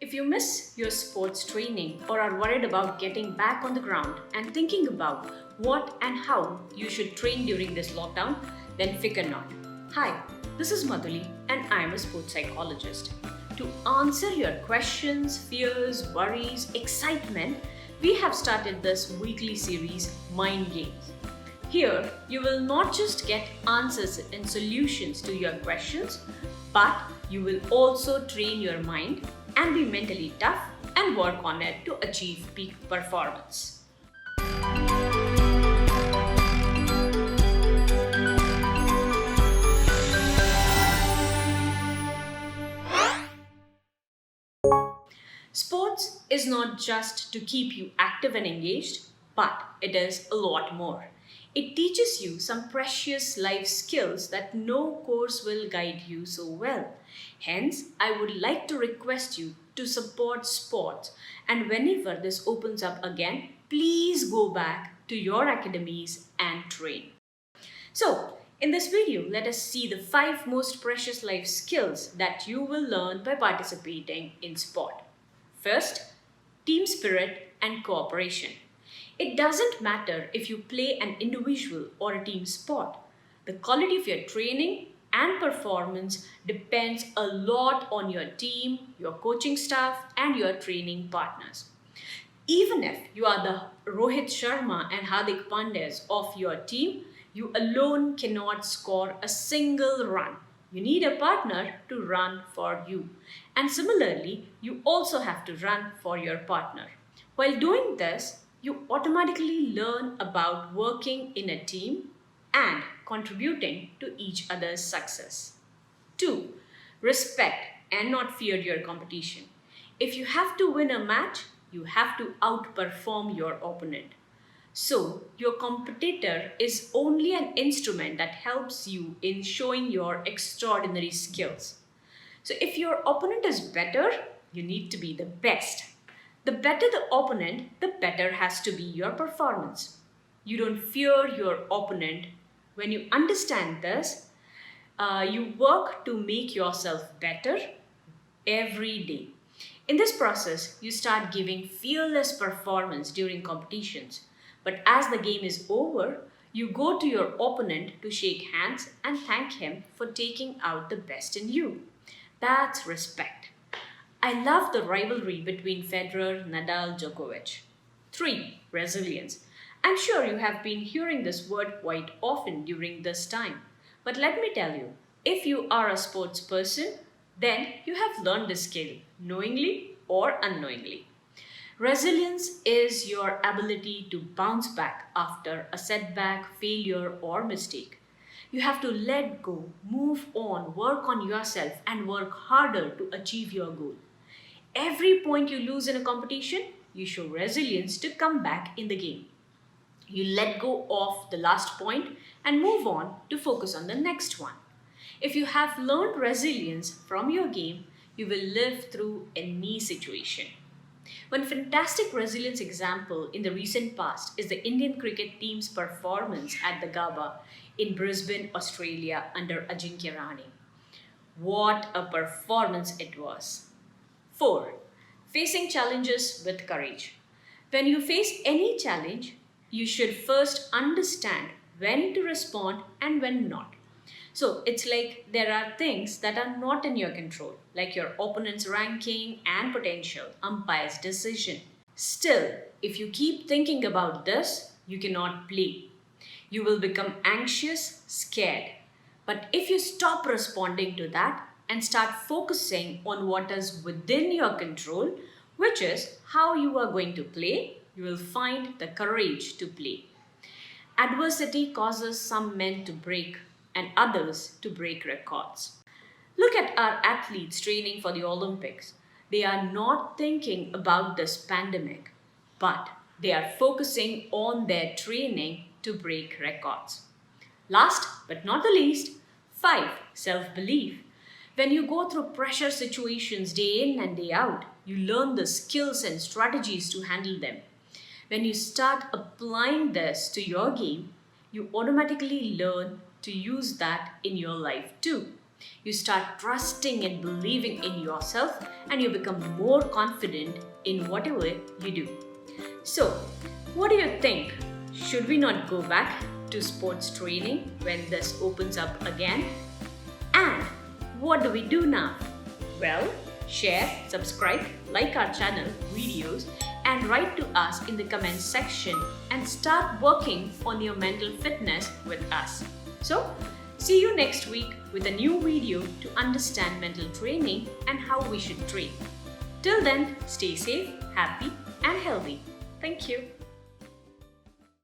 If you miss your sports training or are worried about getting back on the ground and thinking about what and how you should train during this lockdown, then fear not. Hi, this is Madhuli and I am a sports psychologist. To answer your questions, fears, worries, excitement, we have started this weekly series, Mind Games. Here, you will not just get answers and solutions to your questions, but you will also train your mind and be mentally tough and work on it to achieve peak performance. Sports is not just to keep you active and engaged, but it is a lot more. It teaches you some precious life skills that no course will guide you so well. Hence, I would like to request you to support sports, and whenever this opens up again, please go back to your academies and train. So, in this video, let us see the 5 most precious life skills that you will learn by participating in sport. First, team spirit and cooperation. It doesn't matter if you play an individual or a team sport. The quality of your training and performance depends a lot on your team, your coaching staff, and your training partners. Even if you are the Rohit Sharma and Hardik Pandyas of your team, you alone cannot score a single run. You need a partner to run for you. And similarly, you also have to run for your partner. While doing this, you automatically learn about working in a team and contributing to each other's success. 2. Respect and not fear your competition. If you have to win a match, you have to outperform your opponent. So, your competitor is only an instrument that helps you in showing your extraordinary skills. So, if your opponent is better, you need to be the best. The better the opponent, the better has to be your performance. You don't fear your opponent. When you understand this, you work to make yourself better every day. In this process, you start giving fearless performance during competitions. But as the game is over, you go to your opponent to shake hands and thank him for taking out the best in you. That's respect. I love the rivalry between Federer, Nadal, Djokovic. 3. Resilience. I'm sure you have been hearing this word quite often during this time. But let me tell you, if you are a sports person, then you have learned this skill, knowingly or unknowingly. Resilience is your ability to bounce back after a setback, failure, or mistake. You have to let go, move on, work on yourself, and work harder to achieve your goal. Every point you lose in a competition, you show resilience to come back in the game. You let go of the last point and move on to focus on the next one. If you have learned resilience from your game, you will live through any situation. One fantastic resilience example in the recent past is the Indian cricket team's performance at the Gabba in Brisbane, Australia under Ajinkya Rahane. What a performance it was! 4. Facing challenges with courage. When you face any challenge, you should first understand when to respond and when not. So it's like there are things that are not in your control, like your opponent's ranking and potential umpire's decision. Still, if you keep thinking about this, you cannot play. You will become anxious, scared. But if you stop responding to that and start focusing on what is within your control, which is how you are going to play, you will find the courage to play. Adversity causes some men to break and others to break records. Look at our athletes training for the Olympics. They are not thinking about this pandemic, but they are focusing on their training to break records. Last but not the least, 5. Self-belief. When you go through pressure situations day in and day out, you learn the skills and strategies to handle them. When you start applying this to your game, you automatically learn to use that in your life too. You start trusting and believing in yourself, and you become more confident in whatever you do. So, what do you think? Should we not go back to sports training when this opens up again? And what do we do now? Well, share, subscribe, like our channel, videos, and write to us in the comments section and start working on your mental fitness with us. So, see you next week with a new video to understand mental training and how we should train. Till then, stay safe, happy, and healthy. Thank you.